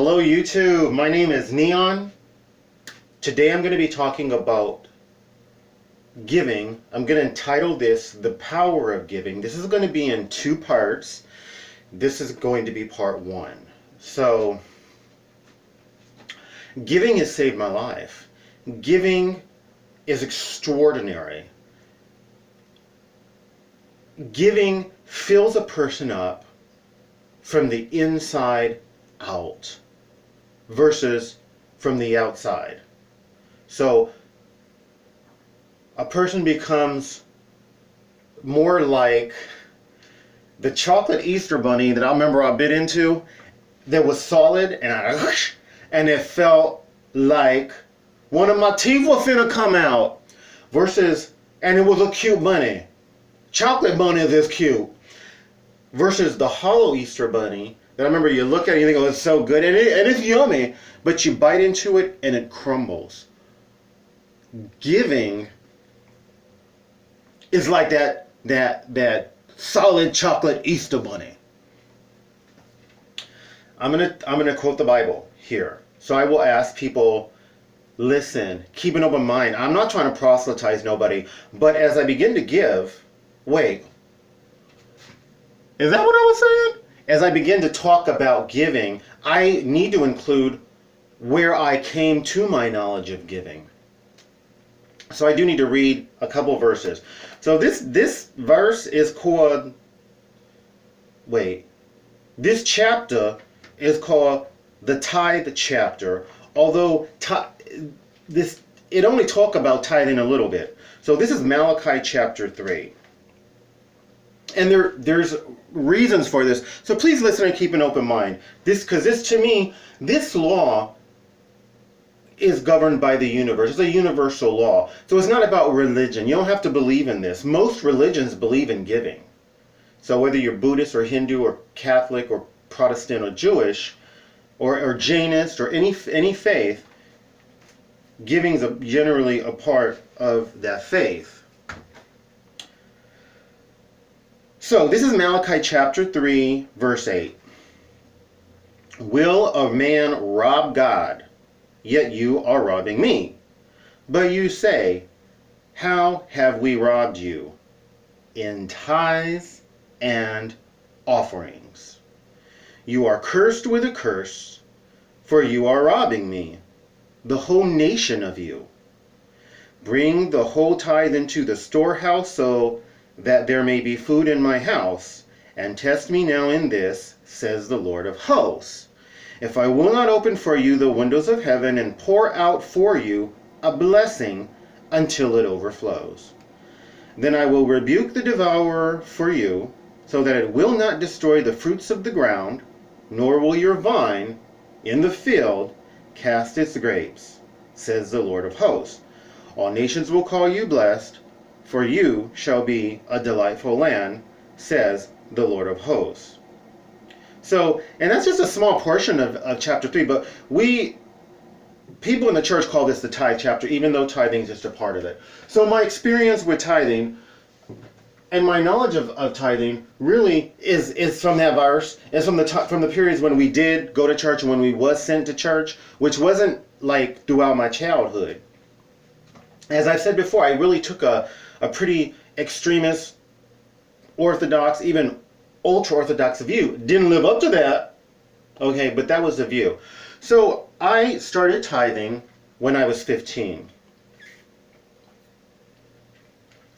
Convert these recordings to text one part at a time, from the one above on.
Hello YouTube, my name is Neon. Today I'm going to be talking about giving. I'm going to entitle this The Power of Giving. This is going to be in two parts. This is going to be part one. So, giving has saved my life. Giving is extraordinary. Giving fills a person up from the inside out versus from the outside. So a person becomes more like the chocolate Easter bunny that I remember I bit into that was solid and it felt like one of my teeth was finna come out versus, and it was a cute bunny. Chocolate bunny is this cute versus the hollow Easter bunny that I remember you look at it and you think, oh, it's so good and it's yummy, but you bite into it and it crumbles. Giving is like that solid chocolate Easter bunny. I'm gonna quote the Bible here. So I will ask people, listen, keep an open mind. I'm not trying to proselytize nobody, but as I begin to give, wait, is that what I was saying? As I begin to talk about giving, I need to include where I came to my knowledge of giving. So I do need to read a couple verses. So this verse is called, this chapter is called the tithe chapter, although it only talk about tithing a little bit. So this is Malachi chapter 3. And there's reasons for this. So please listen and keep an open mind. Because this to me, this law is governed by the universe. It's a universal law. So it's not about religion. You don't have to believe in this. Most religions believe in giving. So whether you're Buddhist or Hindu or Catholic or Protestant or Jewish or Jainist or any faith, giving is generally a part of that faith. So this is Malachi chapter 3, verse 8. Will a man rob God? Yet you are robbing me. But you say, how have we robbed you? In tithes and offerings. You are cursed with a curse, for you are robbing me, the whole nation of you. Bring the whole tithe into the storehouse, so that there may be food in my house, and test me now in this, says the Lord of hosts. If I will not open for you the windows of heaven and pour out for you a blessing until it overflows, then I will rebuke the devourer for you, so that it will not destroy the fruits of the ground, nor will your vine in the field cast its grapes, says the Lord of hosts. All nations will call you blessed, for you shall be a delightful land, says the Lord of hosts. So, and that's just a small portion of chapter 3, but people in the church call this the tithe chapter, even though tithing is just a part of it. So my experience with tithing and my knowledge of tithing really is from that verse, is from the periods when we did go to church and when we was sent to church, which wasn't like throughout my childhood. As I've said before, I really took a pretty extremist, orthodox, even ultra-orthodox view. Didn't live up to that, okay, but that was the view. So I started tithing when I was 15.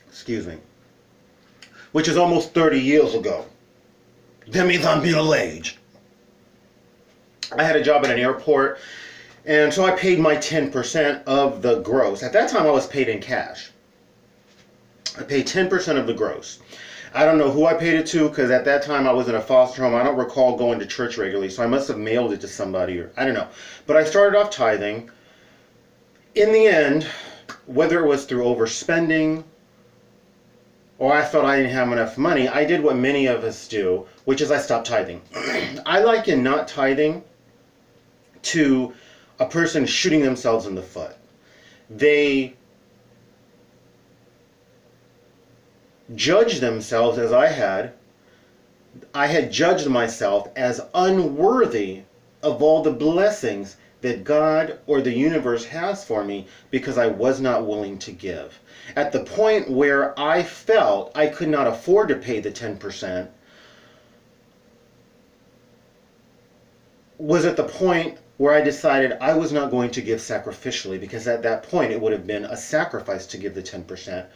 Excuse me. Which is almost 30 years ago. That means I'm middle-aged. I had a job at an airport, and so I paid my 10% of the gross. At that time, I was paid in cash. I paid 10% of the gross. I don't know who I paid it to, because at that time I was in a foster home. I don't recall going to church regularly, so I must have mailed it to somebody, or I don't know. But I started off tithing. In the end, whether it was through overspending or I thought I didn't have enough money, I did what many of us do, which is I stopped tithing. I liken not tithing to a person shooting themselves in the foot. They judge themselves, as I had judged myself as unworthy of all the blessings that God or the universe has for me because I was not willing to give. At the point where I felt I could not afford to pay the 10%, was at the point where I decided I was not going to give sacrificially, because at that point it would have been a sacrifice to give the 10%.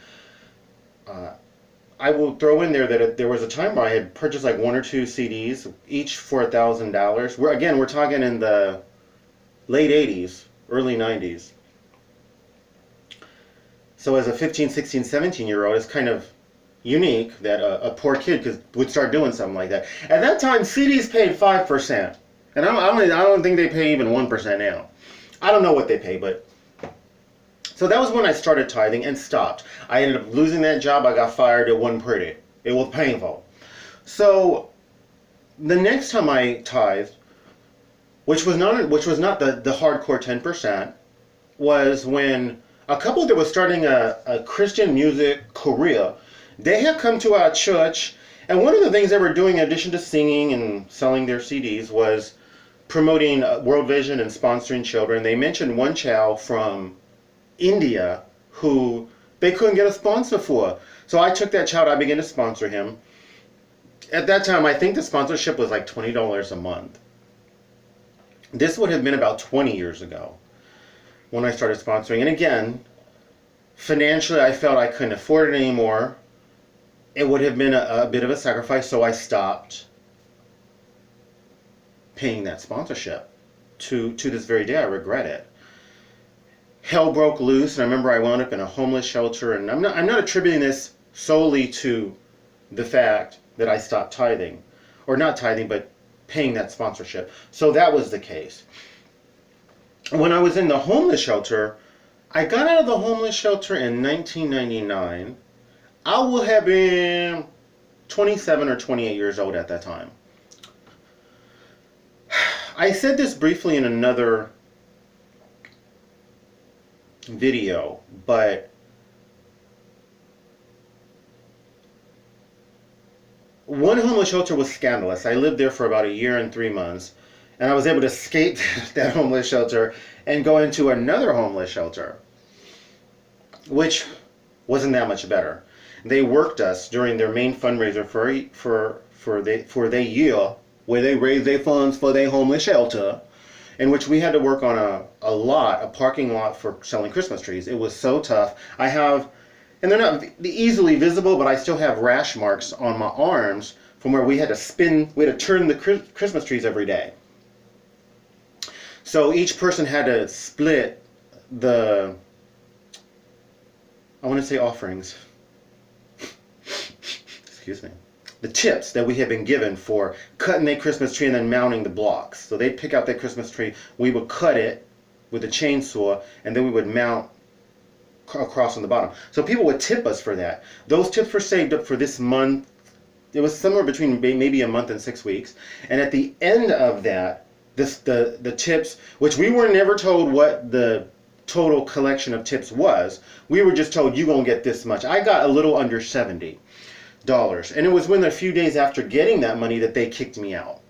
I will throw in there that there was a time where I had purchased like 1 or 2 CDs, each for $1,000. We're talking in the late 80s, early 90s. So as a 15, 16, 17-year-old, it's kind of unique that a poor kid would start doing something like that. At that time, CDs paid 5%. And I don't think they pay even 1% now. I don't know what they pay, but... So that was when I started tithing and stopped. I ended up losing that job. I got fired. It wasn't pretty. It was painful. So the next time I tithed, which was not the hardcore 10%, was when a couple that was starting a Christian music career, they had come to our church, and one of the things they were doing in addition to singing and selling their CDs was promoting World Vision and sponsoring children. They mentioned one child from India who they couldn't get a sponsor for. So I took that child, I began to sponsor him. At that time, I think the sponsorship was like $20 a month. This would have been about 20 years ago when I started sponsoring. And again, financially, I felt I couldn't afford it anymore. It would have been a bit of a sacrifice, so I stopped paying that sponsorship. To this very day, I regret it. Hell broke loose, and I remember I wound up in a homeless shelter, and I'm not attributing this solely to the fact that I stopped tithing, or not tithing, but paying that sponsorship. So that was the case. When I was in the homeless shelter, I got out of the homeless shelter in 1999. I will have been 27 or 28 years old at that time. I said this briefly in another video, but one homeless shelter was scandalous. I lived there for about 1 year and 3 months, and I was able to escape that homeless shelter and go into another homeless shelter, which wasn't that much better. They worked us during their main fundraiser for the year, where they raised their funds for their homeless shelter, in which we had to work on a parking lot for selling Christmas trees. It was so tough. And they're not easily visible, but I still have rash marks on my arms from where we had to turn the Christmas trees every day. So each person had to split I want to say offerings. Excuse me. The tips that we had been given for cutting their Christmas tree and then mounting the blocks. So they'd pick out their Christmas tree, we would cut it with a chainsaw, and then we would mount across on the bottom. So people would tip us for that. Those tips were saved up for this month. It was somewhere between maybe a month and 6 weeks. And at the end of that, the tips, which we were never told what the total collection of tips was. We were just told, you're going to get this much. I got a little under $70. And it was when a few days after getting that money that they kicked me out.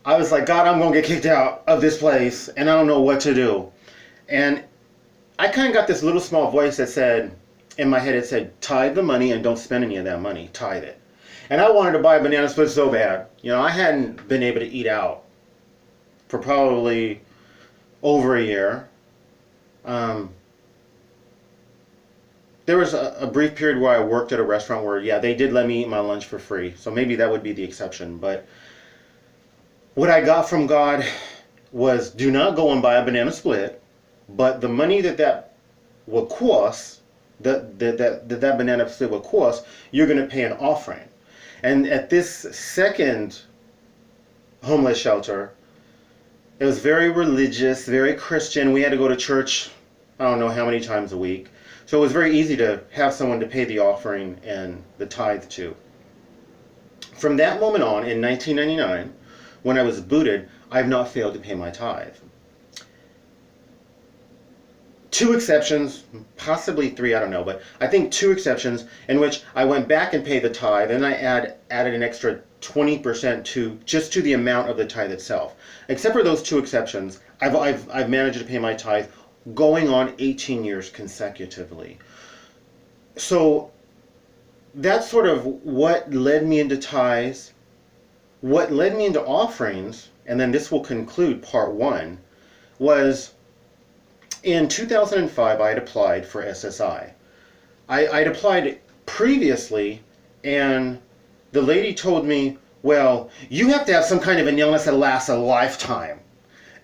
I was like, God, I'm going to get kicked out of this place, and I don't know what to do. And I kind of got this little small voice that said, in my head, it said, tithe the money and don't spend any of that money. Tithe it. And I wanted to buy a banana split so bad. You know, I hadn't been able to eat out for probably over a year. There was a brief period where I worked at a restaurant where, yeah, they did let me eat my lunch for free. So maybe that would be the exception. But what I got from God was, do not go and buy a banana split. But the money that would cost, that banana split would cost, you're going to pay an offering. And at this second homeless shelter, it was very religious, very Christian. We had to go to church, I don't know how many times a week. So it was very easy to have someone to pay the offering and the tithe to. From that moment on, in 1999, when I was booted, I have not failed to pay my tithe. 2 exceptions, possibly 3, I don't know, but I think 2 exceptions in which I went back and paid the tithe, and I added an extra 20% to the amount of the tithe itself. Except for those two exceptions, I've managed to pay my tithe going on 18 years consecutively. So that's sort of what led me into tithes, what led me into offerings, and then this will conclude part one, was in 2005 I had applied for SSI. I'd applied previously, and the lady told me, well, you have to have some kind of an illness that lasts a lifetime.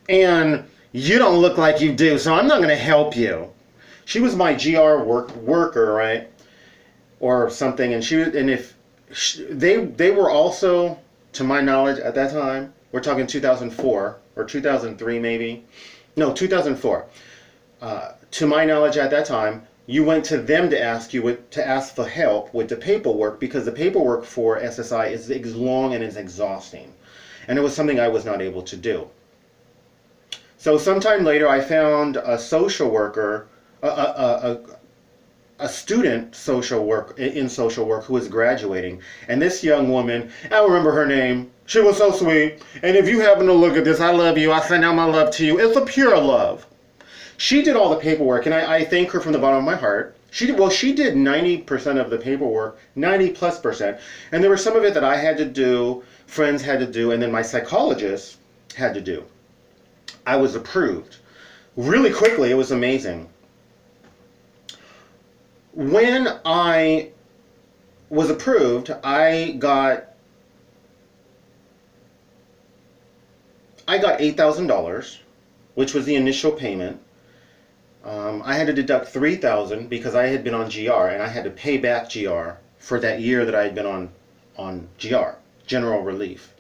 And you don't look like you do, so I'm not going to help you. She was my GR worker, right? Or something. And they were also, to my knowledge at that time, we're talking 2004 or 2003 maybe. No, 2004. To my knowledge at that time, you went to them to ask for help with the paperwork, because the paperwork for SSI is long and is exhausting. And it was something I was not able to do. So sometime later I found a social worker, a student social work who was graduating. And this young woman, I remember her name, she was so sweet. And if you happen to look at this, I love you. I send out my love to you. It's a pure love. She did all the paperwork, and I thank her from the bottom of my heart. She did 90% of the paperwork, 90+%. And there was some of it that I had to do, friends had to do, and then my psychologist had to do. I was approved really quickly. It was amazing. When I was approved, I got $8,000, which was the initial payment. I had to deduct $3,000 because I had been on GR, and I had to pay back GR for that year that I had been on GR, General Relief.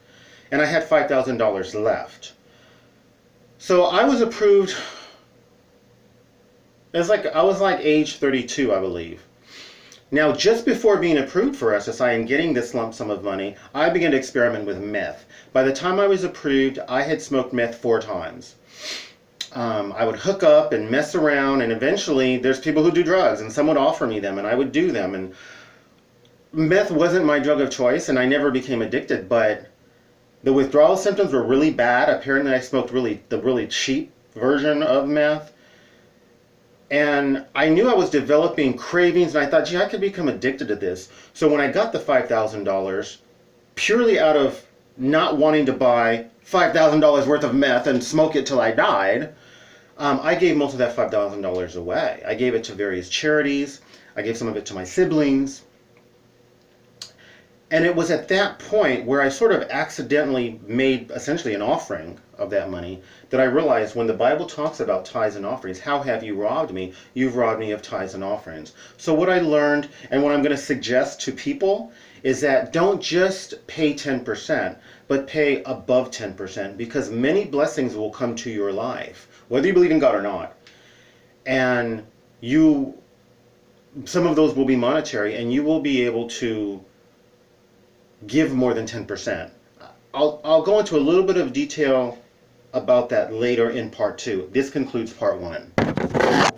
And I had $5,000 left. So I was approved. I was like age 32, I believe. Now, just before being approved for SSI and getting this lump sum of money, I began to experiment with meth. By the time I was approved, I had smoked meth 4 times. I would hook up and mess around, and eventually there's people who do drugs, and some would offer me them, and I would do them. And meth wasn't my drug of choice, and I never became addicted, but the withdrawal symptoms were really bad. Apparently I smoked the really cheap version of meth. And I knew I was developing cravings, and I thought, gee, I could become addicted to this. So when I got the $5,000, purely out of not wanting to buy $5,000 worth of meth and smoke it till I died, I gave most of that $5,000 away. I gave it to various charities. I gave some of it to my siblings. And it was at that point where I sort of accidentally made essentially an offering of that money that I realized, when the Bible talks about tithes and offerings, how have you robbed me? You've robbed me of tithes and offerings. So what I learned, and what I'm going to suggest to people, is that don't just pay 10%, but pay above 10%, because many blessings will come to your life, whether you believe in God or not. And some of those will be monetary, and you will be able to give more than 10%. I'll go into a little bit of detail about that later in part 2. This concludes part 1.